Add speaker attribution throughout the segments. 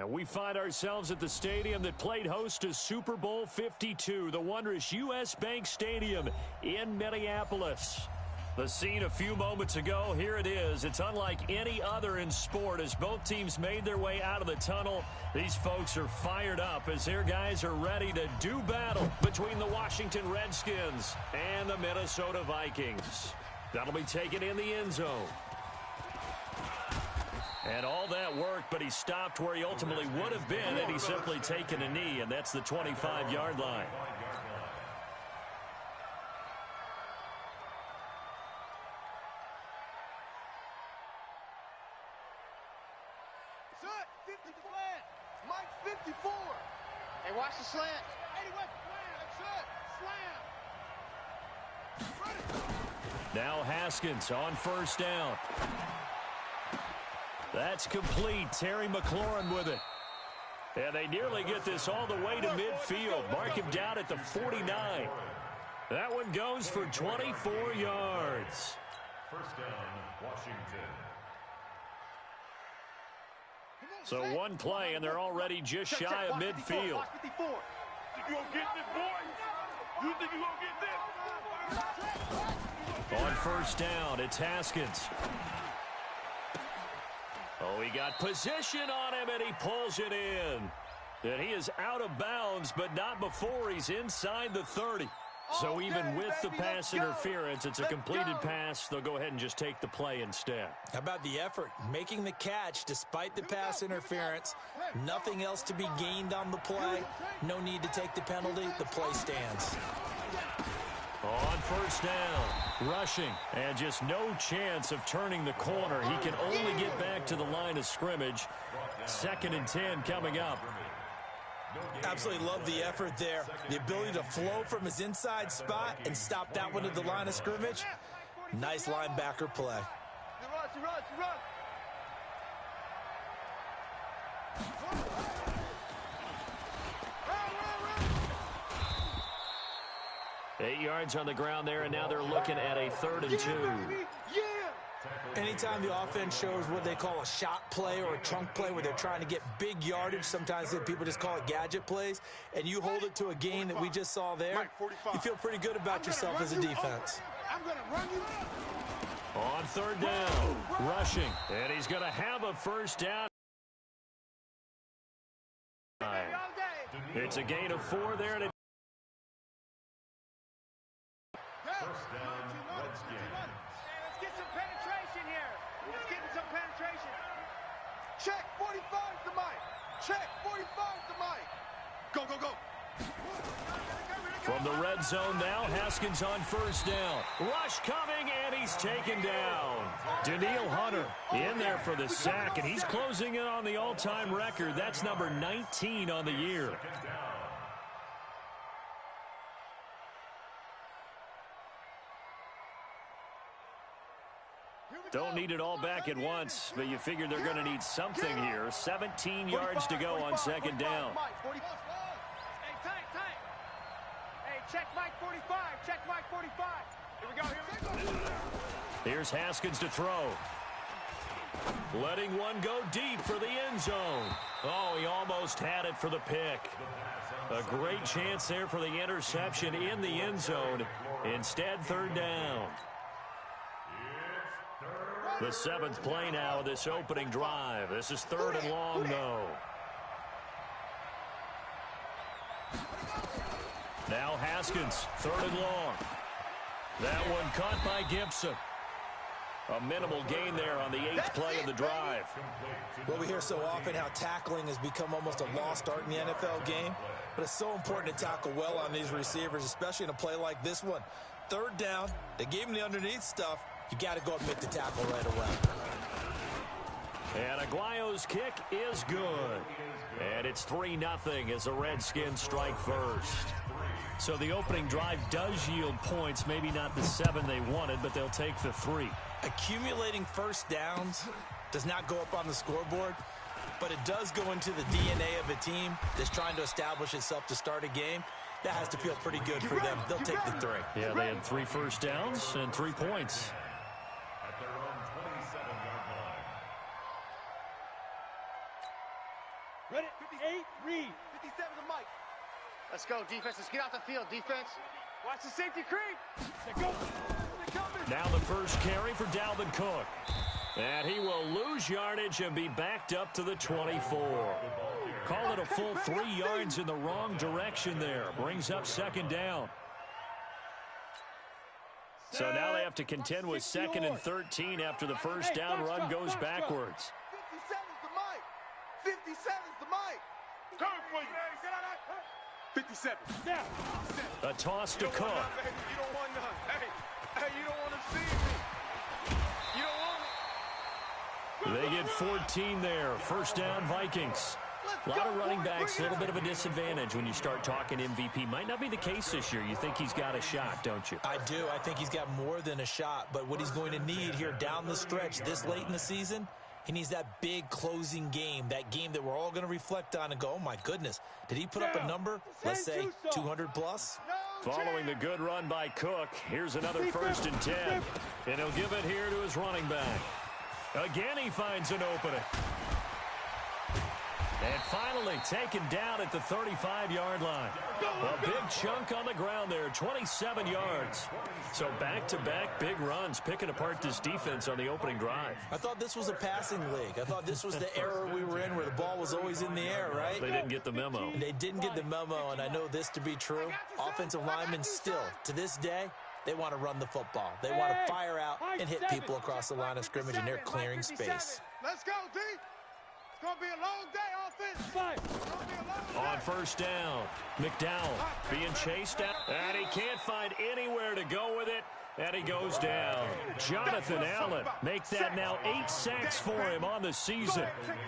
Speaker 1: And we find ourselves at the stadium that played host to Super Bowl 52, the wondrous U.S. Bank Stadium in Minneapolis. The scene a few moments ago, here it is. It's unlike any other in sport as both teams made their way out of the tunnel. These folks are fired up as their guys are ready to do battle between the Washington Redskins and the Minnesota Vikings. That'll be taken in the end zone. And all that worked, but he stopped where he ultimately would have been had he simply taken a knee, and that's the 25-yard line.
Speaker 2: Shut! 50 slant! Mike 54! Hey, watch the slant! 81 slant! Shut! Slam!
Speaker 1: Now Haskins on first down. That's complete. Terry McLaurin with it. And they nearly get this all the way to midfield. Mark him down at the 49. That one goes for 24 yards.
Speaker 3: First down, Washington.
Speaker 1: So one play, and they're already just shy of midfield.
Speaker 2: You gonna get this, boy? You think you gonna get this?
Speaker 1: On first down, it's Haskins. Oh, he got position on him, and he pulls it in. And he is out of bounds, but not before he's inside the 30. So even with the pass interference, it's a completed pass. They'll go ahead and just take the play instead.
Speaker 4: How about the effort? Making the catch despite the pass interference. Nothing else to be gained on the play. No need to take the penalty. The play stands.
Speaker 1: On first down, rushing, and just no chance of turning the corner. He can only get back to the line of scrimmage. 2nd and 10 coming up.
Speaker 4: Absolutely love the effort there. The ability to flow from his inside spot and stop that one at the line of scrimmage. Nice linebacker play.
Speaker 2: He runs.
Speaker 1: 8 yards on the ground there, and now they're looking at a 3rd and 2.
Speaker 4: Anytime the offense shows what they call a shot play or a chunk play where they're trying to get big yardage, sometimes people just call it gadget plays, and you hold it to a gain that we just saw there, you feel pretty good about yourself as a defense.
Speaker 2: I'm gonna run you.
Speaker 1: On 3rd down, rushing, and he's going to have a first down. It's a gain of 4 there.
Speaker 3: First down, Redskins.
Speaker 2: Let's get some penetration here. Let's get some penetration. Check 45 to Mike. Check 45 to Mike. Go.
Speaker 1: From the red zone now, Haskins on first down. Rush coming, and he's taken down. Daniil Hunter in there for the sack, and he's closing in on the all-time record. That's number 19 on the year. Don't need it all back at once, but you figure they're going to need something here. 17 yards to go on 2nd down.
Speaker 2: Hey, tight. Hey, check Mike 45. Check Mike 45. Here we go.
Speaker 1: Here's Haskins to throw. Letting one go deep for the end zone. Oh, he almost had it for the pick. A great chance there for the interception in the end zone. Instead, 3rd down. The 7th play now of this opening drive. This is 3rd and long, though. Now Haskins, 3rd and long. That one caught by Gibson. A minimal gain there on the 8th play of the drive.
Speaker 4: Well, we hear so often how tackling has become almost a lost art in the NFL game, but it's so important to tackle well on these receivers, especially in a play like this one. 3rd down, they gave him the underneath stuff. You got to go and make the tackle right away.
Speaker 1: And Aguayo's kick is good. And it's 3-0 as the Redskins strike first. So the opening drive does yield points, maybe not the 7 they wanted, but they'll take the 3.
Speaker 4: Accumulating first downs does not go up on the scoreboard, but it does go into the DNA of a team that's trying to establish itself to start a game. That has to feel pretty good for them. They'll take the 3.
Speaker 1: Yeah, they had 3 first downs and 3 points.
Speaker 3: At their own 27-yard line.
Speaker 2: go, defense. Let's get out the field, defense. Watch the safety creep.
Speaker 1: Now the first carry for Dalvin Cook. And he will lose yardage and be backed up to the 24. Call it a full 3 yards in the wrong direction there. Brings up second down. So now they have to contend with 2nd and 13 after the first down run goes backwards.
Speaker 2: 57's the mic. 57's the mic. Come for you. 57. Now.
Speaker 1: A toss to Cook.
Speaker 2: You don't want none. Hey, you don't want to see me. You don't want it.
Speaker 1: They get 14 there. First down, Vikings. A lot of running backs, a little bit of a disadvantage when you start talking MVP. Might not be the case this year. You think he's got a shot, don't you?
Speaker 4: I do. I think he's got more than a shot. But what he's going to need here down the stretch this late in the season, he needs that big closing game, that game that we're all going to reflect on and go, oh, my goodness, did he put up a number, let's say, 200 plus?
Speaker 1: Following the good run by Cook, here's another 1st and 10. And he'll give it here to his running back. Again, he finds an opening. And finally taken down at the 35-yard line. A big chunk on the ground there, 27 yards. So back-to-back big runs, picking apart this defense on the opening drive.
Speaker 4: I thought this was a passing league. I thought this was the era we were in where the ball was always in the air, right?
Speaker 1: They didn't get the memo.
Speaker 4: They didn't get the memo, and I know this to be true. Offensive linemen still, to this day, they want to run the football. They want to fire out and hit people across the line of scrimmage, and they're clearing space.
Speaker 2: Let's go, D. It's going to be a long day, offense.
Speaker 1: On first down, McDowell being chased out, and he can't find anywhere to go with it, and he goes down. Jonathan Allen, make that now 8 sacks for him on the season.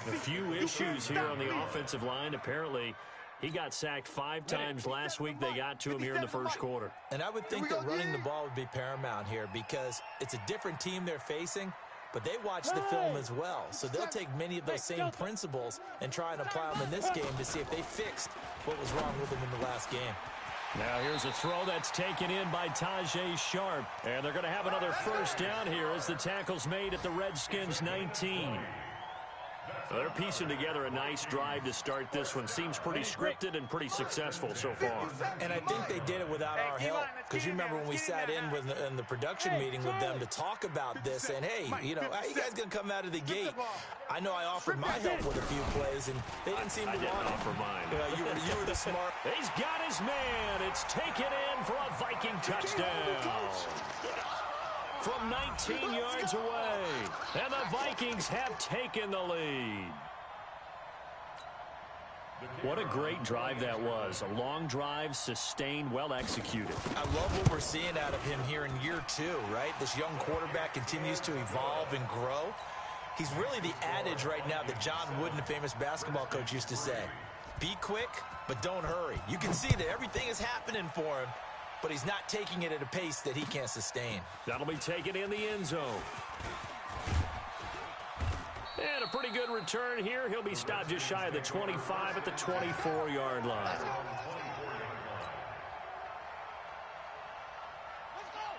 Speaker 1: A few issues here on the offensive line. Apparently, he got sacked 5 times last week. They got to him here in the first quarter.
Speaker 4: And I would think that running the ball would be paramount here because it's a different team they're facing, but they watch the film as well. So they'll take many of those same principles and try and apply them in this game to see if they fixed what was wrong with them in the last game.
Speaker 1: Now here's a throw that's taken in by Tajay Sharp. And they're going to have another first down here as the tackle's made at the Redskins 19. They're piecing together a nice drive to start this one. Seems pretty scripted and pretty successful so far.
Speaker 4: And I think they did it without our help. Because you remember when we sat in the production meeting with them to talk about this, and hey, you know, how you guys going to come out of the gate? I know I offered my help with a few plays, and they didn't seem to want it.
Speaker 1: I didn't offer mine.
Speaker 4: You were the smart.
Speaker 1: He's got his man. It's taken in for a Viking touchdown. From 19 yards away. And the Vikings have taken the lead. What a great drive that was. A long drive, sustained, well executed.
Speaker 4: I love what we're seeing out of him here in year 2, right? This young quarterback continues to evolve and grow. He's really the adage right now that John Wooden, the famous basketball coach, used to say. Be quick, but don't hurry. You can see that everything is happening for him, but he's not taking it at a pace that he can't sustain.
Speaker 1: That'll be taken in the end zone. And a pretty good return here. He'll be stopped just shy of the 25 at the 24-yard line.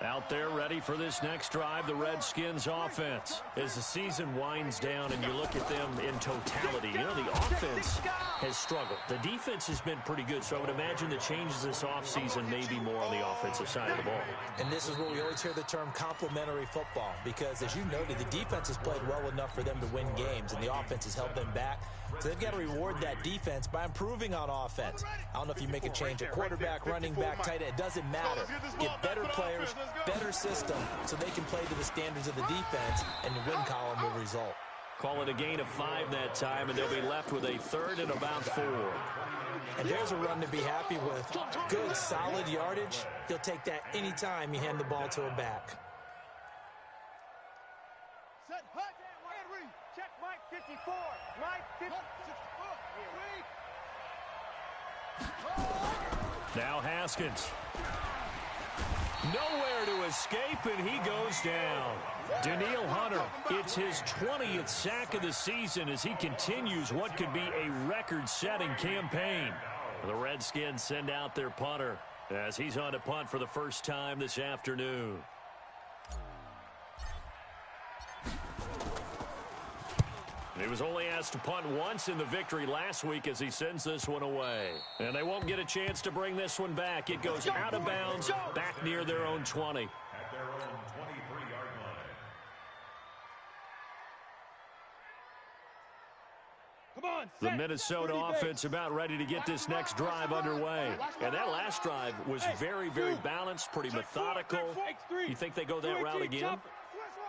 Speaker 1: Out there ready for this next drive, the Redskins offense. As the season winds down and you look at them in totality, you know, the offense has struggled. The defense has been pretty good, so I would imagine the changes this offseason may be more on the offensive side of the ball.
Speaker 4: And this is where we always hear the term complementary football, because as you noted, the defense has played well enough for them to win games, and the offense has held them back. So they've got to reward that defense by improving on offense. I don't know if you make a change at quarterback, running back, tight end. It doesn't matter. Get better players, better system, so they can play to the standards of the defense, and the win column will result.
Speaker 1: Call it a gain of 5 that time, and they'll be left with a 3rd and about 4.
Speaker 4: And there's a run to be happy with. Good, solid yardage. He'll take that anytime you hand the ball to a back.
Speaker 2: Set, hut, and read. Check Mike 54. Mike 54.
Speaker 1: Now Haskins. Nowhere to escape, and he goes down. Danielle Hunter, it's his 20th sack of the season as he continues what could be a record-setting campaign. The Redskins send out their punter as he's on to punt for the first time this afternoon. He was only asked to punt once in the victory last week as he sends this one away. And they won't get a chance to bring this one back. It goes out of bounds back near their own 20.
Speaker 3: At their own 23-yard line.
Speaker 2: Come on,
Speaker 1: The Minnesota offense about ready to get this next drive underway. And that last drive was very, very balanced, pretty methodical. You think they go that route again?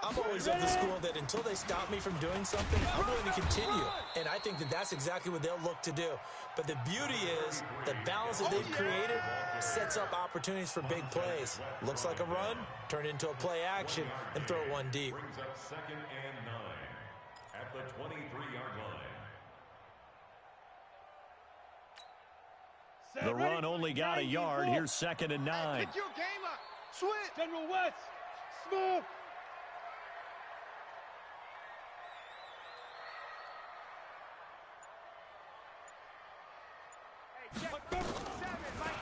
Speaker 4: I'm always of the school that until they stop me from doing something, I'm going to continue. And I think that that's exactly what they'll look to do. But the beauty is the balance that they've created sets up opportunities for big plays. Looks like a run, turn into a play action, and throw one deep.
Speaker 3: Brings up 2nd and 9 at the 23-yard line.
Speaker 1: The run only got a yard. Here's 2nd and 9.
Speaker 2: Pick your game up. Switch.
Speaker 5: General West. Smooth.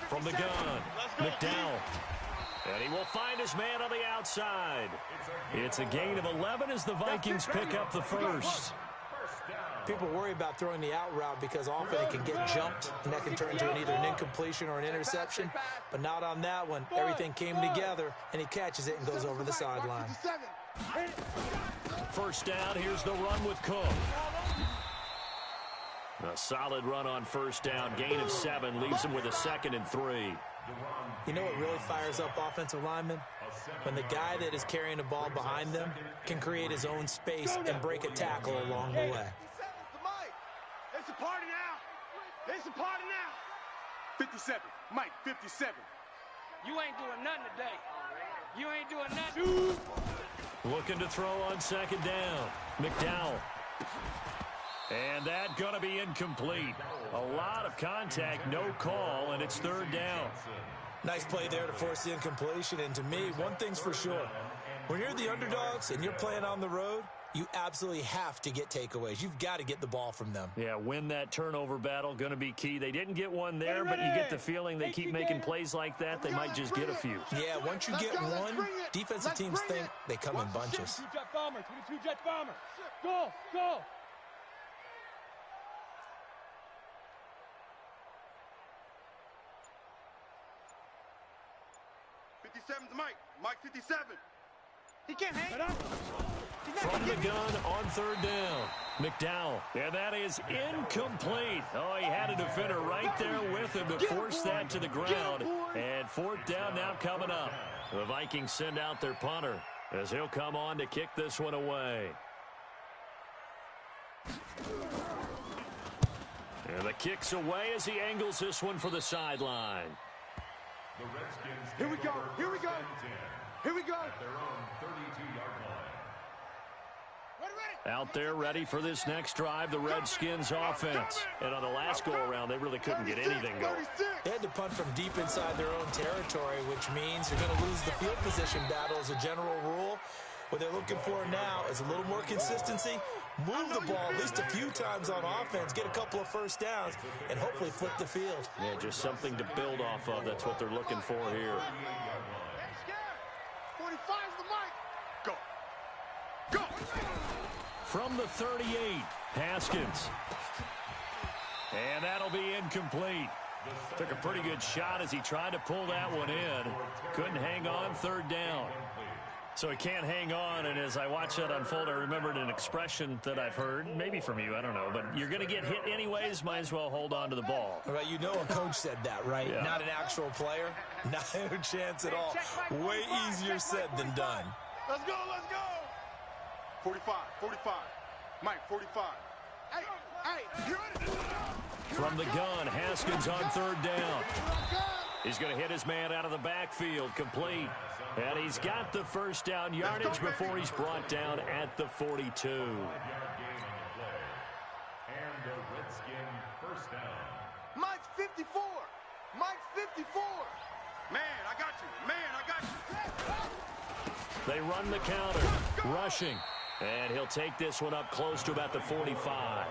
Speaker 1: From the gun, McDowell. And he will find his man on the outside. It's a gain of 11 as the Vikings pick up the first.
Speaker 4: People worry about throwing the out route because often it can get jumped, and that can turn into either an incompletion or an interception. But not on that one. Everything came together, and he catches it and goes over the sideline.
Speaker 1: First down, here's the run with Cook. A solid run on first down. Gain of 7 leaves him with a 2nd and 3.
Speaker 4: You know what really fires up offensive linemen? When the guy that is carrying the ball behind them can create his own space and break a tackle along the way.
Speaker 2: It's a party now. It's a party now. 57. Mike, 57.
Speaker 5: You ain't doing nothing today. You ain't doing nothing.
Speaker 1: Looking to throw on 2nd down. McDowell. And that going to be incomplete. A lot of contact, no call, and it's 3rd down.
Speaker 4: Nice play there to force the incompletion. And to me, one thing's for sure. When you're the underdogs and you're playing on the road, you absolutely have to get takeaways. You've got to get the ball from them.
Speaker 1: Yeah, win that turnover battle, going to be key. They didn't get one there, but you get the feeling they keep making plays like that, they might just get a few.
Speaker 4: Yeah, once you get one, defensive teams think they come in bunches.
Speaker 5: 22 jet bomber, 22 jet bomber. Go, go.
Speaker 2: Mike. Mike 57. He can't hang.
Speaker 1: From the gun on 3rd down. McDowell. And that is incomplete. Oh, he had a defender right there with him to force that to the ground. And 4th down now coming up. The Vikings send out their punter as he'll come on to kick this one away. And the kick's away as he angles this one for the sideline.
Speaker 3: The Redskins
Speaker 2: Here we go. Here we go. Here we go.
Speaker 3: At their own 32-yard line.
Speaker 1: Out there ready for this next drive, the Redskins offense. And on the last go-around, they really couldn't get anything going.
Speaker 4: They had to punt from deep inside their own territory, which means you're going to lose the field position battle as a general rule. What they're looking for now is a little more consistency, move the ball at least a few times on offense, get a couple of first downs, and hopefully flip the field.
Speaker 1: Yeah, just something to build off of. That's what they're looking for here.
Speaker 2: 45's the mic. Go. Go.
Speaker 1: From the 38, Haskins. And that'll be incomplete. Took a pretty good shot as he tried to pull that one in. Couldn't hang on, 3rd down. So he can't hang on, and as I watch that unfold, I remembered an expression that I've heard, maybe from you, I don't know, but you're going to get hit anyways, might as well hold on to the ball.
Speaker 4: Right, you know a coach said that, right?
Speaker 1: Yeah.
Speaker 4: Not an actual player. Not a chance at all. Way easier said than done.
Speaker 2: Let's go. Let's go. 45. 45. Mike, 45. Hey, you're in it.
Speaker 1: From the gun, Haskins on 3rd down. He's going to hit his man out of the backfield, complete. And he's got the first down yardage before he's brought down at the 42.
Speaker 3: And the Redskin first down.
Speaker 2: Mike's 54. Mike's 54. Man, I got you. Man, I got you.
Speaker 1: They run the counter, rushing. And he'll take this one up close to about the 45.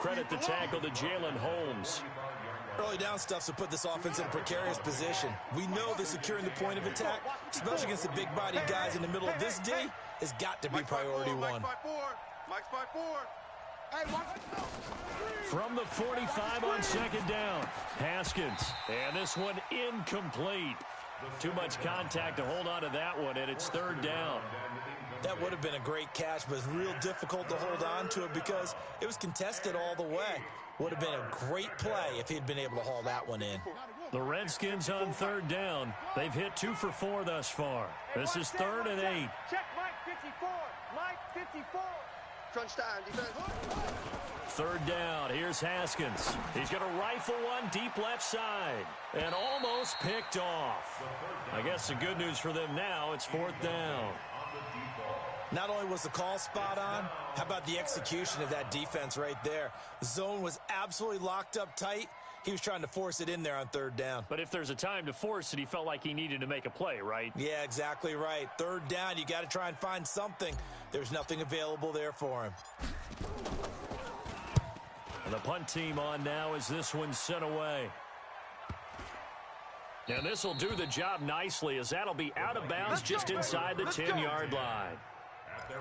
Speaker 1: Credit the tackle to Jalen Holmes.
Speaker 4: Early down stuff's to put this offense in a precarious position. We know that securing the point of attack, especially against the big-bodied guys in the middle of this day, has got to be priority one.
Speaker 2: Mike's 5'4". Mike's 5'4".
Speaker 1: From the 45 on second down, Haskins. And this one incomplete. Too much contact to hold on to that one, and it's third down.
Speaker 4: That would have been a great catch, but it's real difficult to hold on to it because it was contested all the way. Would have been a great play if he'd been able to haul that one in.
Speaker 1: The Redskins on third down. They've hit 2 for 4 thus far. This is 3rd and 8.
Speaker 2: Check Mike 54. Mike 54. Crunch time, defense.
Speaker 1: Third down. Here's Haskins. He's going to rifle one deep left side. And almost picked off. I guess the good news for them now, it's 4th down.
Speaker 4: Not only was the call spot on, how about the execution of that defense right there? The zone was absolutely locked up tight. He was trying to force it in there on third down.
Speaker 1: But if there's a time to force it, he felt like he needed to make a play, right?
Speaker 4: Yeah, exactly right. Third down, you got to try and find something. There's nothing available there for him.
Speaker 1: And the punt team on now as this one's sent away. And this will do the job nicely as that'll be out of bounds just inside the 10-yard line.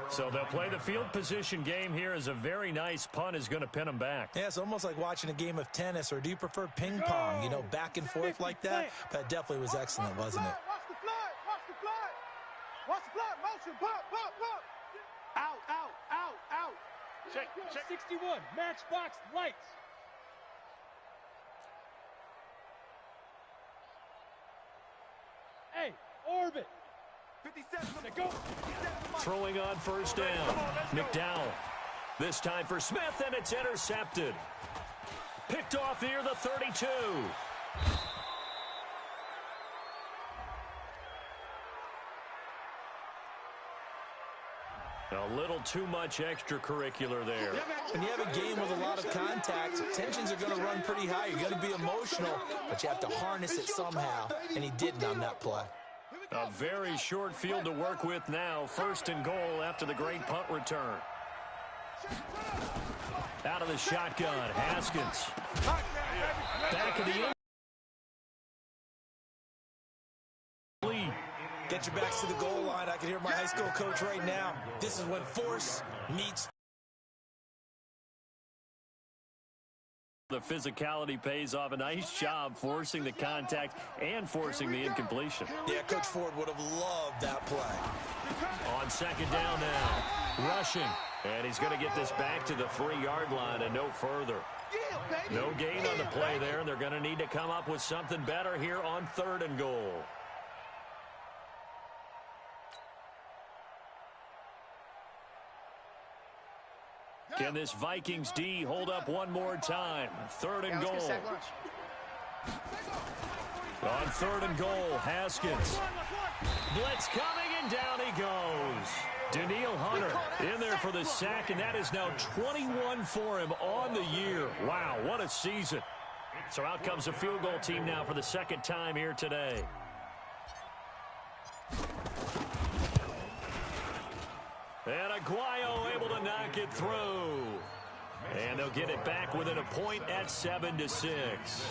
Speaker 1: So they'll play the field position game here as a very nice punt is going to pin them back.
Speaker 4: Yeah, it's almost like watching a game of tennis, or do you prefer ping pong, you know, back and forth like that? But it definitely was excellent, wasn't it?
Speaker 2: Watch the fly. Watch the fly. Watch the fly. Motion. Pop, pop, pop. Out, out, out, out.
Speaker 5: Check. 61. Matchbox lights. Hey, orbit.
Speaker 2: 57.
Speaker 5: Go.
Speaker 1: Throwing on first down. McDowell. This time for Smith, and it's intercepted. Picked off near the 32. A little too much extracurricular there.
Speaker 4: When you have a game with a lot of contact, tensions are going to run pretty high. You're going to be emotional, but you have to harness it somehow, and he didn't on that play.
Speaker 1: A very short field to work with now. 1st and goal after the great punt return. Out of the shotgun, Haskins. Back of the end.
Speaker 4: Get your backs to the goal line. I can hear my high school coach right now. This is when force meets.
Speaker 1: The physicality pays off. A nice job forcing the contact and forcing the incompletion.
Speaker 4: Yeah, Coach Ford would have loved that play.
Speaker 1: On second down now, rushing. And he's going to get this back to the 3-yard line and no further. No gain on the play there, and they're going to need to come up with something better here on 3rd and goal. Can this Vikings D hold up one more time? 3rd and goal. On 3rd and goal, Haskins. Blitz coming, and down he goes. Daniil Hunter in there for the sack, and that is now 21 for him on the year. Wow, what a season. So out comes the field goal team now for the 2nd time here today. And Aguayo able to knock it through. And they'll get it back within a point at 7-6.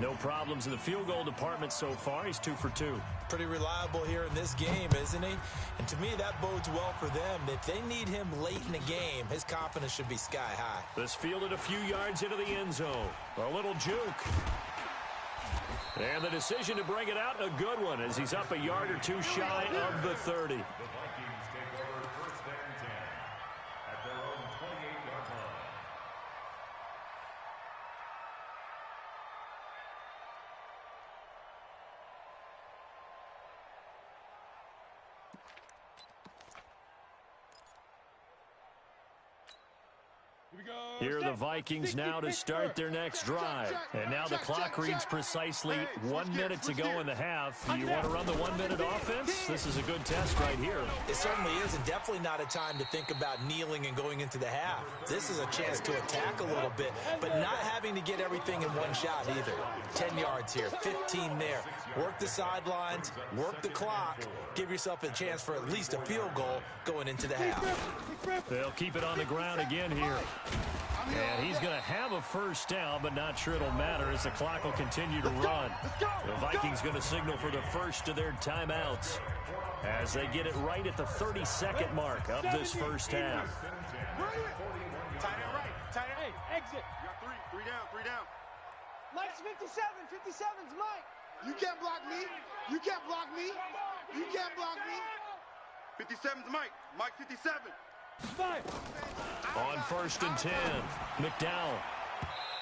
Speaker 1: No problems in the field goal department so far. He's 2 for 2.
Speaker 4: Pretty reliable here in this game, isn't he? And to me, that bodes well for them. If they need him late in the game, his confidence should be sky high.
Speaker 1: This fielded a few yards into the end zone. A little juke. And the decision to bring it out, a good one, as he's up a yard or two shy of the 30. Here are the Vikings now to start their next drive. And now the clock reads precisely 1 minute to go in the half. You want to run the 1 minute offense? This is a good test right here.
Speaker 4: It certainly is, and definitely not a time to think about kneeling and going into the half. This is a chance to attack a little bit, but not having to get everything in one shot either. 10 yards here, 15 there. Work the sidelines, work the clock, give yourself a chance for at least a field goal going into the half.
Speaker 1: They'll keep it on the ground again here. And he's going to have a first down, but not sure it'll matter as the clock will continue to run. The Vikings going to signal for the first of their timeouts as they get it right at the 32nd mark of this first half.
Speaker 2: Tight end right. tight end. Hey, exit. You got three down. Mike's 57. 57's Mike. You can't block me. You can't block me. 57's Mike. Mike 57.
Speaker 1: On 1st and 10, McDowell.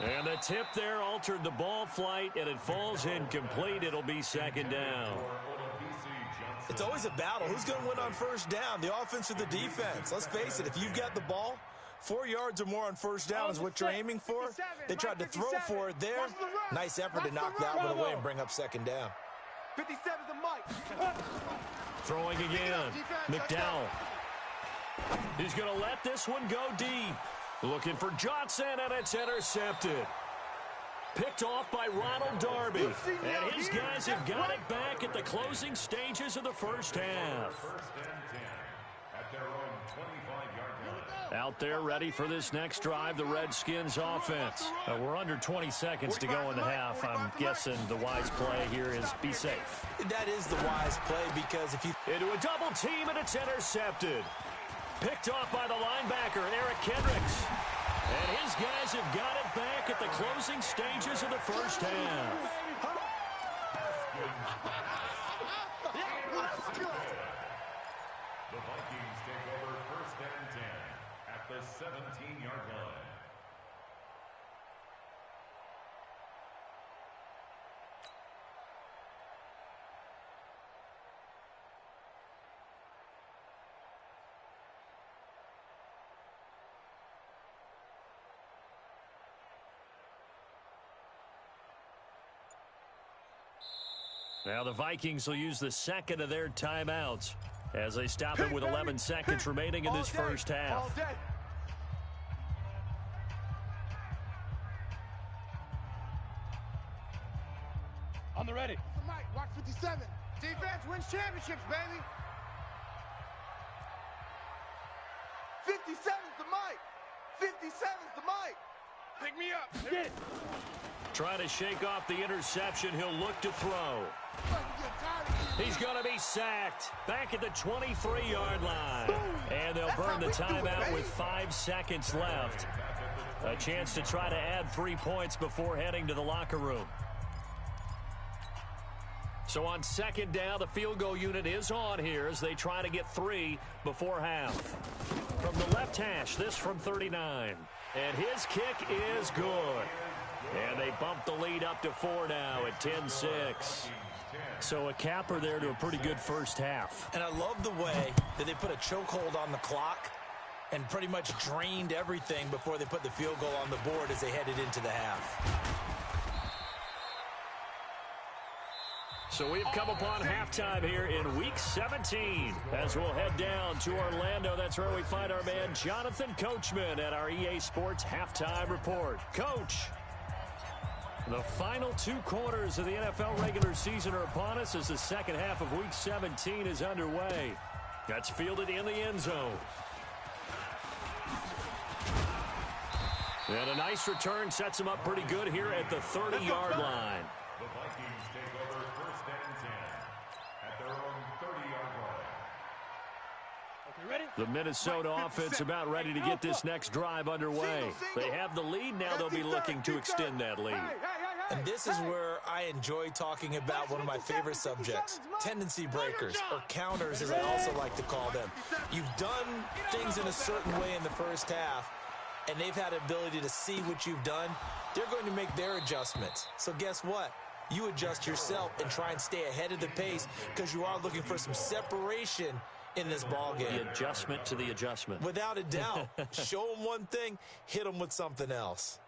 Speaker 1: And the tip there altered the ball flight, and it falls incomplete. It'll be 2nd down.
Speaker 4: It's always a battle. Who's going to win on 1st down, the offense or the defense? Let's face it, if you've got the ball, 4 yards or more on 1st down is what you're aiming for. They tried to throw for it there. Nice effort to knock that one away and bring up 2nd down.
Speaker 2: 57's a Mike.
Speaker 1: Throwing again, McDowell. He's going to let this one go deep. Looking for Johnson, and it's intercepted. Picked off by Ronald Darby. And his guys have got it back at the closing stages of the 1st half. Out there ready for this next drive, the Redskins offense. We're under 20 seconds to go in the half. I'm guessing the wise play here is be safe.
Speaker 4: That is the wise play because if you...
Speaker 1: Into a double team, and it's intercepted. Picked off by the linebacker, Eric Kendricks. And his guys have got it back at the closing stages of the 1st half.
Speaker 3: The Vikings take over 1st and 10 at the 17-yard line.
Speaker 1: Now the Vikings will use the 2nd of their timeouts as they stop it with 11 seconds remaining in this 1st half.
Speaker 2: On the ready. Mike, watch 57. Defense wins championships, baby. 57's the Mike. 57's the Mike. Pick me up. Get it.
Speaker 1: Trying to shake off the interception. He'll look to throw. He's going to be sacked back at the 23-yard line. And they'll burn the timeout with 5 seconds left. A chance to try to add 3 points before heading to the locker room. So on 2nd down, the field goal unit is on here as they try to get 3 before half. From the left hash, this from 39. And his kick is good. And they bump the lead up to 4 now at 10-6. So a capper there to a pretty good 1st half.
Speaker 4: And I love the way that they put a chokehold on the clock and pretty much drained everything before they put the field goal on the board as they headed into the half.
Speaker 1: So we've come upon halftime here in Week 17 as we'll head down to Orlando. That's where we find our man Jonathan Coachman at our EA Sports Halftime Report. Coach, the final 2 quarters of the NFL regular season are upon us as the 2nd half of Week 17 is underway. That's fielded in the end zone. And a nice return sets him up pretty good here at the 30-yard line.
Speaker 3: The Vikings take over 1st and 10 at their own 30-yard line.
Speaker 2: Okay, ready?
Speaker 1: The Minnesota offense about ready to get this next drive underway. They have the lead. Now they'll be looking to extend that lead.
Speaker 4: And this is where I enjoy talking about one of my favorite subjects, tendency breakers, or counters as I also like to call them. You've done things in a certain way in the 1st half, and they've had ability to see what you've done. They're going to make their adjustments. So guess what? You adjust yourself and try and stay ahead of the pace because you are looking for some separation in this ball game.
Speaker 1: The adjustment to the adjustment.
Speaker 4: Without a doubt. Show them one thing, hit them with something else.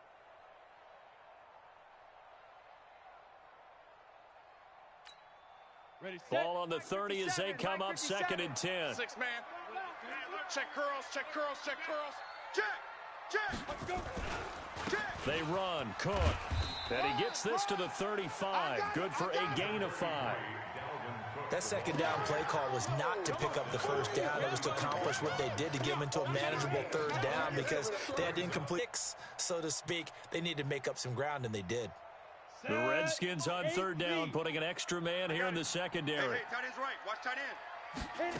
Speaker 2: Ready, set.
Speaker 1: Ball on the 30 as they come up 2nd and 10.
Speaker 2: 6 man. Check curls, check curls, check curls. Check, check. Let's go. Check.
Speaker 1: They run. Cook. And he gets this to the 35. Good for a gain of 5.
Speaker 4: That 2nd down play call was not to pick up the 1st down. It was to accomplish what they did to get them into a manageable 3rd down because they had incomplete picks, so to speak. They needed to make up some ground, and they did.
Speaker 1: The Redskins on 3rd down, putting an extra man here in the secondary.
Speaker 2: Hey, tight end's right. Watch tight end.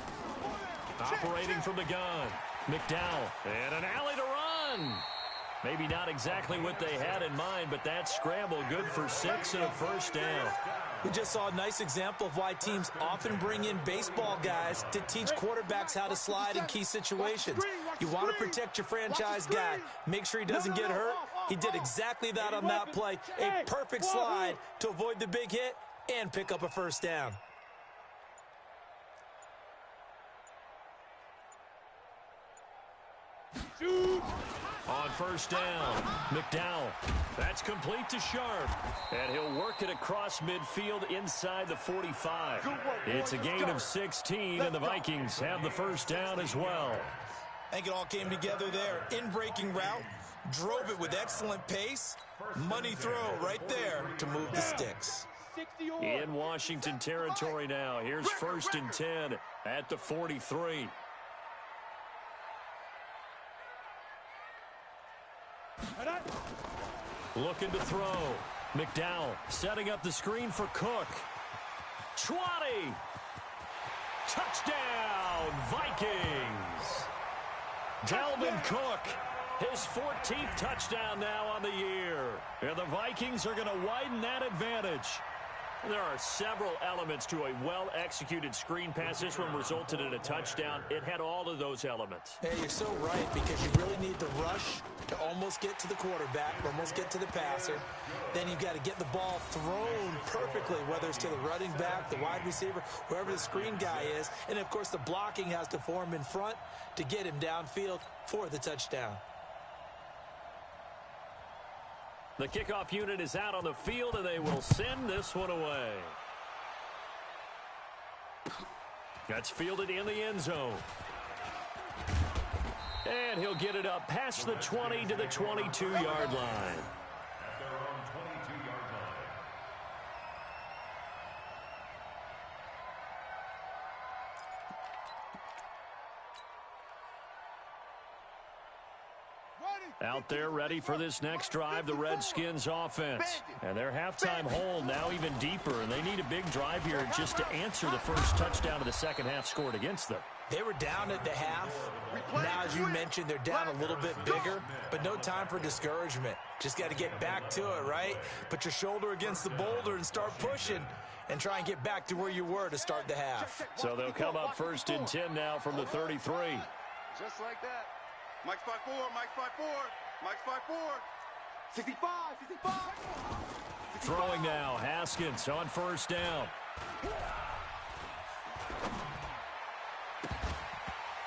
Speaker 1: Operating from the gun. McDowell. And an alley to run. Maybe not exactly what they had in mind, but that scramble good for 6 and a first down.
Speaker 4: We just saw a nice example of why teams often bring in baseball guys to teach quarterbacks how to slide in key situations. You want to protect your franchise guy. Make sure he doesn't get hurt. He did exactly that on that play. A perfect slide to avoid the big hit and pick up a first down.
Speaker 1: On first down, McDowell. That's complete to Sharp. And he'll work it across midfield inside the 45. It's a gain of 16, and the Vikings have the first down as well.
Speaker 4: I think it all came together there. In-breaking route, drove it with excellent pace. Money throw right there to move the sticks.
Speaker 1: In Washington territory now. Here's first and 10 at the 43. Looking to throw. McDowell setting up the screen for Cook. 20. Touchdown, Vikings. Dalvin Cook, his 14th touchdown now on the year. And the Vikings are going to widen that advantage. There are several elements to a well-executed screen pass. This one resulted in a touchdown. It had all of those elements.
Speaker 4: Hey, you're so right, because you really need the rush to almost get to the quarterback, almost get to the passer. Then you've got to get the ball thrown perfectly, whether it's to the running back, the wide receiver, wherever the screen guy is. And, of course, the blocking has to form in front to get him downfield for the touchdown.
Speaker 1: The kickoff unit is out on the field, and they will send this one away. That's fielded in the end zone. And he'll get it up past the 20 to the 22-yard line.
Speaker 3: At their own 22-yard line.
Speaker 1: Out there ready for this next drive, the Redskins offense. And their halftime hole now even deeper, and they need a big drive here just to answer the first touchdown of the second half scored against them.
Speaker 4: They were down at the half. Now, as you mentioned, they're down a little bit bigger, but no time for discouragement. Just got to get back to it, right? Put your shoulder against the boulder and start pushing and try and get back to where you were to start the half.
Speaker 1: So they'll come up first and 10 now from the 33.
Speaker 2: Just like that. Mike's 5-4, Mike's 5-4, Mike's 5-4. 65, 65.
Speaker 1: Throwing now, Haskins on first down.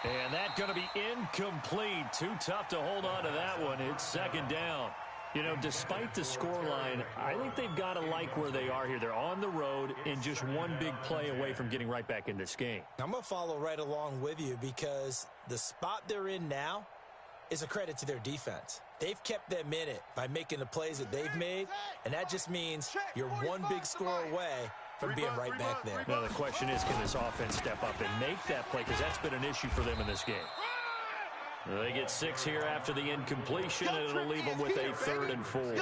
Speaker 1: And that's going to be incomplete. Too tough to hold on to that one. It's second down. You know, despite the scoreline, I think they've got to like where they are here. They're on the road and just one big play away from getting right back in this game.
Speaker 4: I'm going to follow right along with you, because the spot they're in now is a credit to their defense. They've kept them in it by making the plays that they've made, and that just means you're one big score away from being right back there.
Speaker 1: Now the question is, can this offense step up and make that play? Because that's been an issue for them in this game. They get 6 here after the incompletion, and it'll leave them with a 3rd and 4.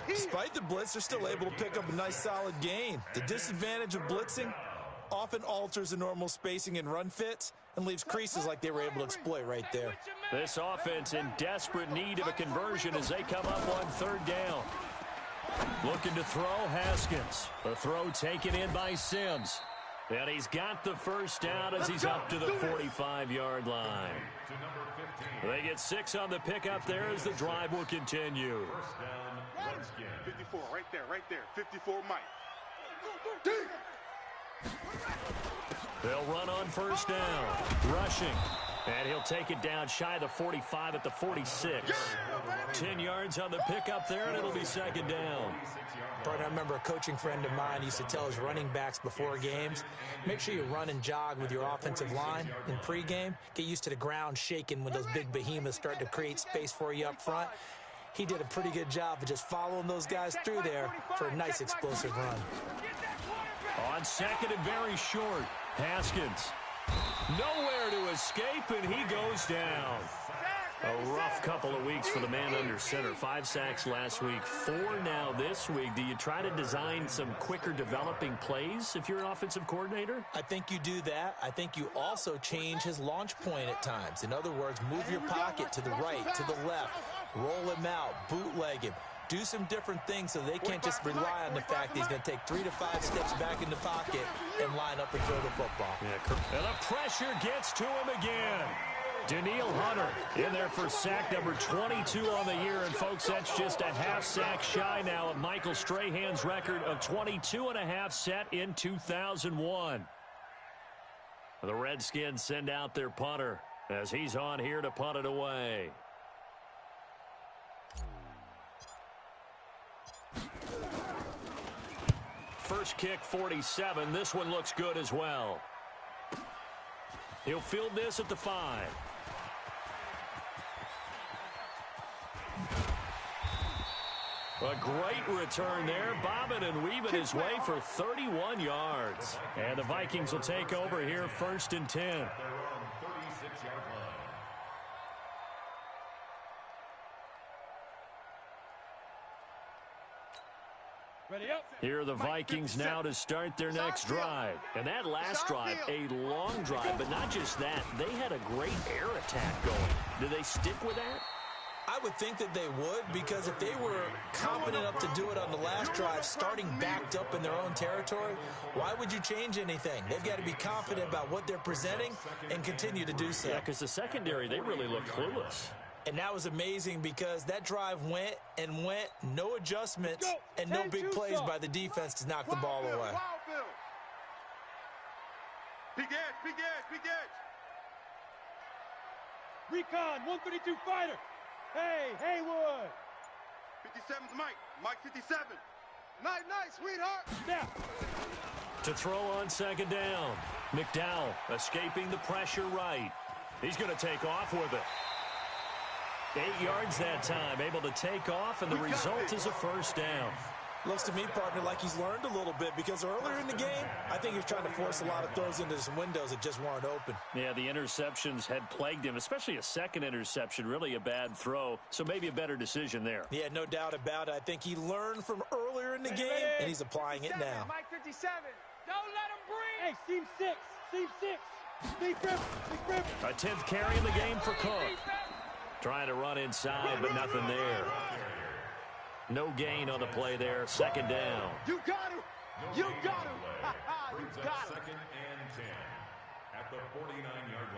Speaker 4: Despite the blitz, they're still able to pick up a nice solid gain. The disadvantage of blitzing often alters the normal spacing and run fits and leaves creases like they were able to exploit right there.
Speaker 1: This offense in desperate need of a conversion as they come up on 3rd down. Looking to throw, Haskins. The throw taken in by Sims. And he's got the first down as he's up to the 45-yard line. They get 6 on the pickup there as the drive will continue.
Speaker 3: First down, Redskins.
Speaker 2: 54, right there. 54, Mike.
Speaker 1: They'll run on first down. Rushing. And he'll take it down shy of the 45 at the 46. 10 yards on the pickup there, and it'll be second down.
Speaker 4: But I remember a coaching friend of mine used to tell his running backs before games, make sure you run and jog with your offensive line in pregame. Get used to the ground shaking when those big behemoths start to create space for you up front. He did a pretty good job of just following those guys through there for a nice explosive run.
Speaker 1: On second and very short, Haskins. Nowhere to escape, and he goes down. A rough couple of weeks for the man under center. 5 sacks last week, 4 now this week. Do you try to design some quicker developing plays if you're an offensive coordinator?
Speaker 4: I think you do that. I think you also change his launch point at times. In other words, move your pocket to the right, to the left, roll him out, bootleg him. Do some different things so they can't just rely on the fact that he's going to take 3 to 5 steps back in the pocket and line up and throw the football.
Speaker 1: Yeah, and the pressure gets to him again. Daniil Hunter in there for sack number 22 on the year. And, folks, that's just a half sack shy now of Michael Strahan's record of 22.5 set in 2001. The Redskins send out their punter as he's on here to punt it away. First kick, 47. This one looks good as well. He'll field this at the 5. A great return there, bobbing and weaving his way for 31 yards. And the Vikings will take over here, 1st and 10. Here are the Vikings now to start their next drive. And that last drive, a long drive, but not just that. They had a great air attack going. Do they stick with that?
Speaker 4: I would think that they would, because if they were confident enough to do it on the last drive, starting backed up in their own territory, why would you change anything? They've got to be confident about what they're presenting and continue to do so.
Speaker 1: Yeah, because the secondary, they really looked clueless.
Speaker 4: And that was amazing because that drive went and went, no adjustments, and no big plays by the defense to knock the ball away.
Speaker 2: Big edge, big edge, big edge.
Speaker 5: Recon, 132 fighter. Hey, Haywood.
Speaker 2: 57's Mike. Mike 57. Night, sweetheart.
Speaker 5: Snap.
Speaker 1: To throw on 2nd down. McDowell escaping the pressure right. He's going to take off with it. 8 yards that time, able to take off, and the result is a 1st down.
Speaker 4: Looks to me, partner, like he's learned a little bit, because earlier in the game, I think he was trying to force a lot of throws into some windows that just weren't open.
Speaker 1: Yeah, the interceptions had plagued him, especially a second interception, really a bad throw, so maybe a better decision there.
Speaker 4: Yeah, no doubt about it. I think he learned from earlier in the game, and he's applying it now.
Speaker 5: Mike 57. Don't let him breathe. Hey, seam 6. Seam 6. Big grip.
Speaker 1: A 10th carry in the game for Cook. Trying to run inside, but nothing there. No gain on the play there. 2nd down.
Speaker 2: You got him. You got him. You got him.
Speaker 3: 2nd and 10 at the 49-yard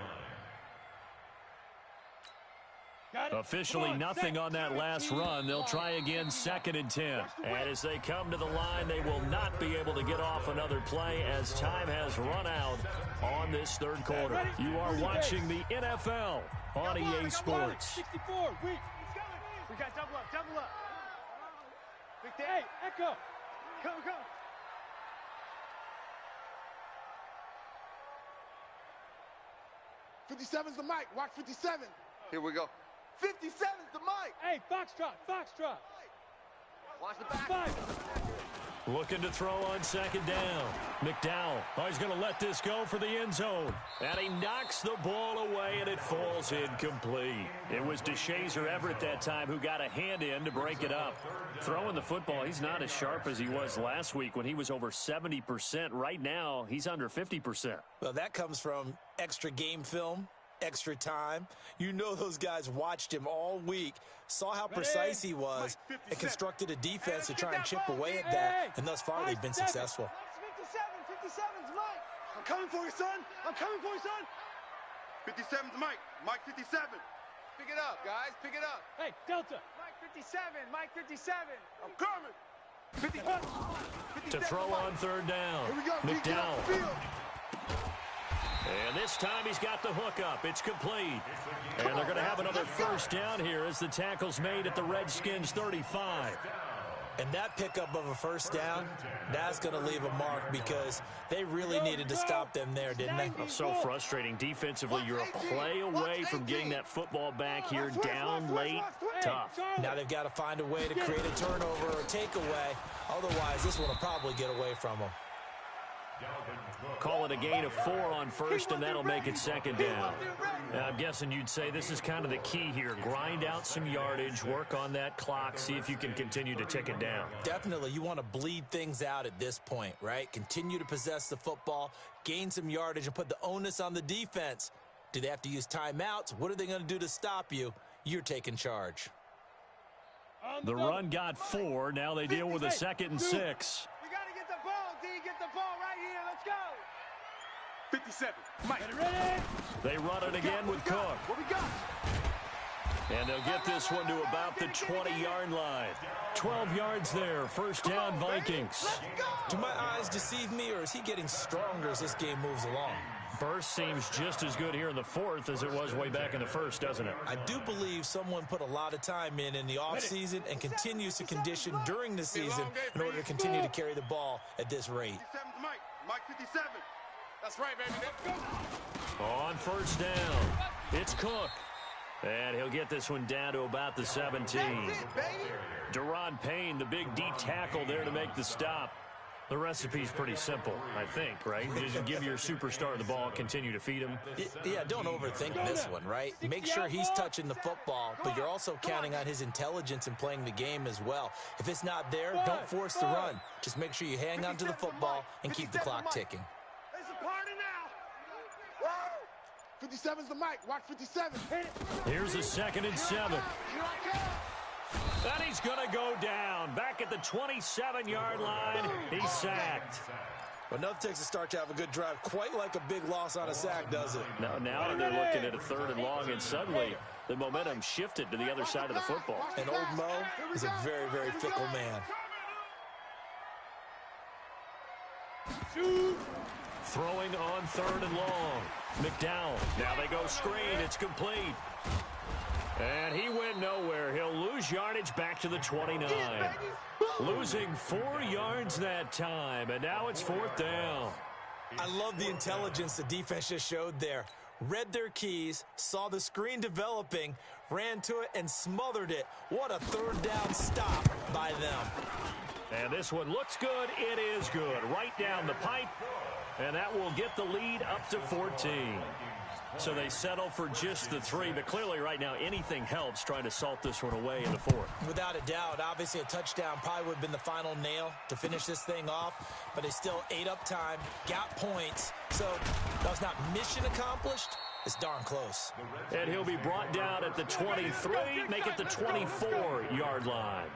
Speaker 3: line.
Speaker 1: Officially nothing on that last run. They'll try again 2nd and 10. And as they come to the line, they will not be able to get off another play as time has run out on this 3rd quarter. You are watching the NFL on EA Sports.
Speaker 5: 64. We got double up. Hey, Echo. Come.
Speaker 2: 57's the mic. Watch 57. Here we go. 57's the mic.
Speaker 5: Hey, Foxtrot.
Speaker 2: Watch the back.
Speaker 5: 5.
Speaker 1: Looking to throw on 2nd down. McDowell. He's going to let this go for the end zone. And he knocks the ball away, and it falls incomplete. It was DeShazer Everett that time who got a hand in to break it up. Throwing the football, he's not as sharp as he was last week when he was over 70%. Right now, he's under 50%.
Speaker 4: Well, that comes from extra game film, extra time. You know those guys watched him all week, saw how precise he was, and constructed a defense to try and chip away at that, and thus far they've been successful.
Speaker 2: 57's Mike. I'm coming for you, son. 57's Mike. Mike 57. Pick it up, guys. Pick it up.
Speaker 5: Hey, Delta.
Speaker 2: Mike 57. I'm coming.
Speaker 1: To throw on 3rd down.
Speaker 2: Here we go.
Speaker 1: McDowell. And this time he's got the hook up. It's complete. And they're going to have another 1st down here as the tackle's made at the Redskins 35.
Speaker 4: And that pickup of a 1st down, that's going to leave a mark because they really needed to stop them there, didn't they?
Speaker 1: Oh, so frustrating. Defensively, you're a play away from getting that football back here down late. Tough.
Speaker 4: Now they've got to find a way to create a turnover or takeaway. Otherwise, this one will probably get away from them.
Speaker 3: Dalvin Cook
Speaker 1: Call it a gain of 4 on first, and that'll make it second down. I'm guessing you'd say this is kind of the key here. Grind out some yardage, work on that clock, see if you can continue to tick it down.
Speaker 4: Definitely, you want to bleed things out at this point, right? Continue to possess the football, gain some yardage, and put the onus on the defense. Do they have to use timeouts? What are they going to do to stop you? You're taking charge.
Speaker 1: The run got 4. Now they deal with a 2nd and 6.
Speaker 2: We got to get the ball, D. Get the ball right here. Let's go.
Speaker 5: 57. Mike. Ready?
Speaker 1: They run it again with Cook.
Speaker 2: What we got?
Speaker 1: And they'll get this one to about the 20-yard line. 12 yards there. First down, Vikings.
Speaker 4: Do my eyes deceive me, or is he getting stronger as this game moves along?
Speaker 1: Burst seems just as good here in the 4th as it was way back in the 1st, doesn't it?
Speaker 4: I do believe someone put a lot of time in the offseason and continues to condition during the season in order to continue to carry the ball at this rate.
Speaker 2: 57's Mike. Mike 57. That's right, baby. Let's go.
Speaker 1: On first down, it's Cook. And he'll get this one down to about the 17.
Speaker 2: That's it, baby.
Speaker 1: Deron Payne, the big D tackle there to make the stop. The recipe's pretty simple, I think, right? Just give your superstar the ball, continue to feed him.
Speaker 4: Yeah, don't overthink this one, right? Make sure he's touching the football, but you're also counting on his intelligence in playing the game as well. If it's not there, don't force the run. Just make sure you hang on to the football and keep the clock ticking.
Speaker 2: It's a party now. 57's the mic. Watch 57.
Speaker 1: Here's a 2nd and 7.
Speaker 2: Here I come.
Speaker 1: And he's going to go down. Back at the 27-yard line, he's sacked.
Speaker 4: Well, nothing takes a start to have a good drive, quite like a big loss on a sack, does it?
Speaker 1: Now they're looking at a 3rd and long, and suddenly the momentum shifted to the other side of the football.
Speaker 4: And old Mo is a very, very fickle man.
Speaker 1: Throwing on 3rd and long. McDowell. Now they go screen. It's complete. And he went nowhere. He'll lose yardage back to the 29. Losing 4 yards that time, and now it's 4th down.
Speaker 4: I love the intelligence the defense just showed there. Read their keys, saw the screen developing, ran to it, and smothered it. What a 3rd down stop by them.
Speaker 1: And this one looks good. It is good. Right down the pipe, and that will get the lead up to 14. So they settle for just the 3, but clearly right now anything helps trying to salt this one away in the 4th.
Speaker 4: Without a doubt, obviously a touchdown probably would have been the final nail to finish this thing off, but they still ate up time, got points, so that was not mission accomplished. It's darn close.
Speaker 1: And he'll be brought down at the 23, make it the 24-yard line.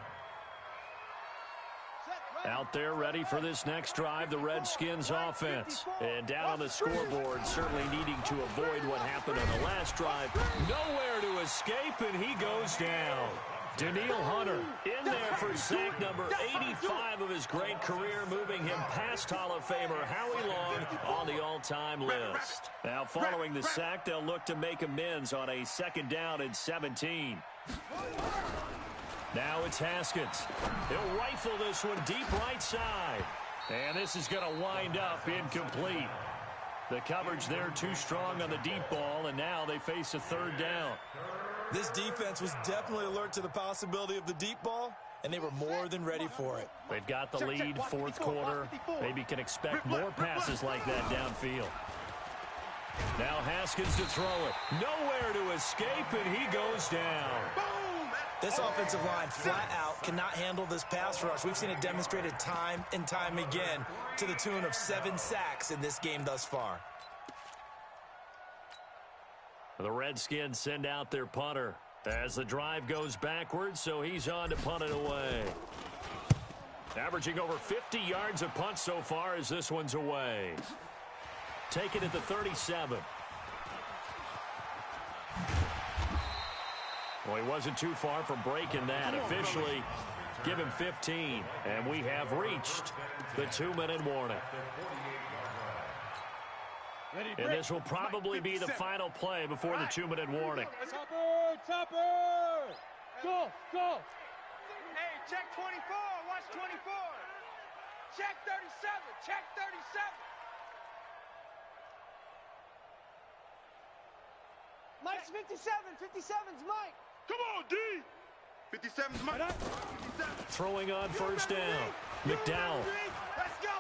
Speaker 1: Out there ready for this next drive, the Redskins offense. And down on the scoreboard, certainly needing to avoid what happened on the last drive. Nowhere to escape, and he goes down. Daniil Hunter in there for sack number 85 of his great career, moving him past Hall of Famer Howie Long on the all-time list. Now, following the sack, they'll look to make amends on a 2nd down and 17. Now it's Haskins. He'll rifle this one deep right side. And this is going to wind up incomplete. The coverage there too strong on the deep ball, and now they face a 3rd down.
Speaker 4: This defense was definitely alert to the possibility of the deep ball, and they were more than ready for it.
Speaker 1: They've got the lead, 4th quarter. Maybe can expect more passes like that downfield. Now Haskins to throw it. Nowhere to escape, and he goes down.
Speaker 4: This offensive line flat out cannot handle this pass rush. We've seen it demonstrated time and time again to the tune of 7 sacks in this game thus far.
Speaker 1: The Redskins send out their punter as the drive goes backwards, so he's on to punt it away. Averaging over 50 yards a punt so far as this one's away. Taken at the 37. Well, he wasn't too far from breaking that. Officially, give him 15. And we have reached the 2-minute warning. And this will probably be the final play before the 2-minute warning.
Speaker 5: Topper! Go!
Speaker 2: Hey, check 24. Watch 24. Check 37. Check 37. Mike's 57. 57's Mike. Come on, D. 57's Mike. 57.
Speaker 1: Throwing on first down. McDowell.
Speaker 2: Let's go,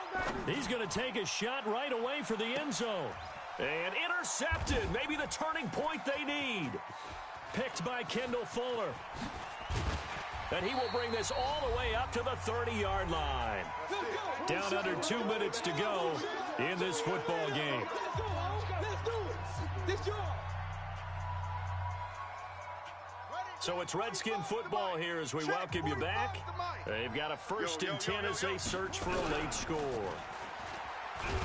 Speaker 1: He's going to take a shot right away for the end zone. And intercepted. Maybe the turning point they need. Picked by Kendall Fuller. And he will bring this all the way up to the 30-yard line. Down under 2 minutes to go in this football game. So it's Redskin football here as we welcome you back. They've got a 1st and 10 as they search for a late score.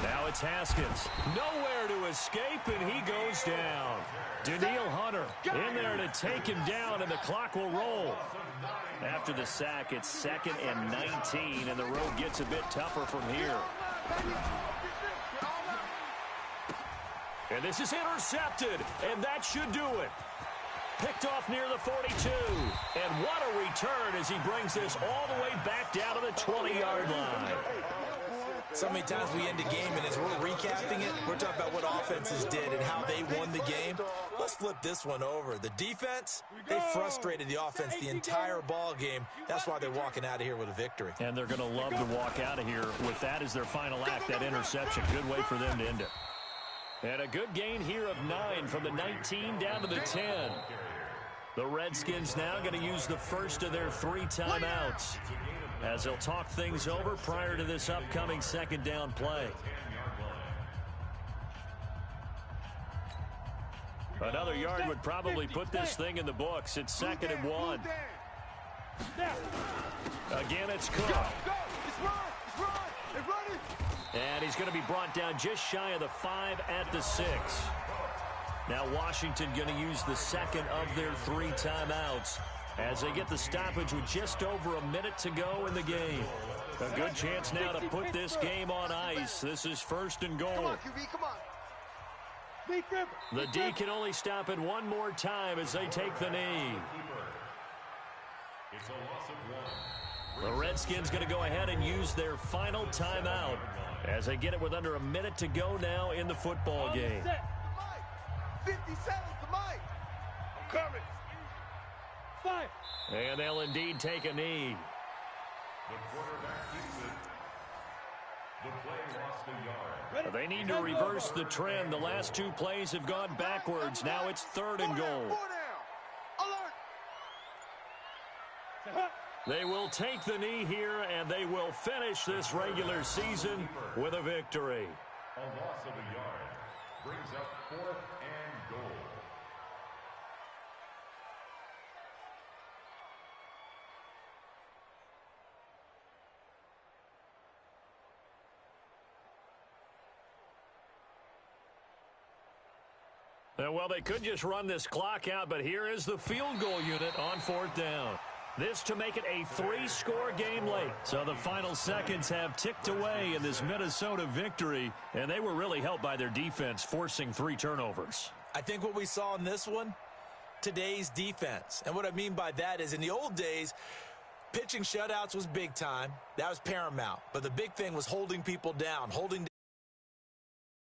Speaker 1: Now it's Haskins. Nowhere to escape, and he goes down. Daniil Hunter in there to take him down, and the clock will roll. After the sack, it's 2nd and 19, and the road gets a bit tougher from here. And this is intercepted, and that should do it. Picked off near the 42. And what a return as he brings this all the way back down to the 20-yard line.
Speaker 4: So many times we end a game, and as we're recapping it, we're talking about what offenses did and how they won the game. Let's flip this one over. The defense, they frustrated the offense the entire ball game. That's why they're walking out of here with a victory.
Speaker 1: And they're going to love to walk out of here with that as their final act, that interception. Good way for them to end it. And a good gain here of 9 from the 19 down to the 10. The Redskins now going to use the first of their 3 timeouts as they'll talk things over prior to this upcoming 2nd down play. Another yard would probably put this thing in the books. It's 2nd and 1. Again, it's Cook. And he's going to be brought down just shy of the 5 at the 6. Now Washington going to use the 2nd of their 3 timeouts as they get the stoppage with just over a minute to go in the game. A good chance now to put this game on ice. This is 1st and goal.
Speaker 2: Come on, QB, come on.
Speaker 1: The D can only stop it one more time as they take the knee.
Speaker 3: It's a loss of 1.
Speaker 1: The Redskins going to go ahead and use their final timeout as they get it with under a minute to go now in the football game.
Speaker 2: 50 seconds to Mike. I'm coming.
Speaker 5: 5.
Speaker 1: And they'll indeed take a knee.
Speaker 3: The quarterback keeps it. The play lost a yard.
Speaker 1: They need to reverse the trend. The last 2 plays have gone backwards. Now it's 3rd and goal.
Speaker 2: 4 down. Alert.
Speaker 1: They will take the knee here, and they will finish this regular season with a victory.
Speaker 3: A loss of a yard brings up 4th and goal.
Speaker 1: Well, they could just run this clock out, but here is the field goal unit on 4th down. This to make it a 3-score game late. So the final seconds have ticked away in this Minnesota victory, and they were really helped by their defense, forcing 3 turnovers.
Speaker 4: I think what we saw in this one, today's defense. And what I mean by that is in the old days, pitching shutouts was big time. That was paramount. But the big thing was holding people down, holding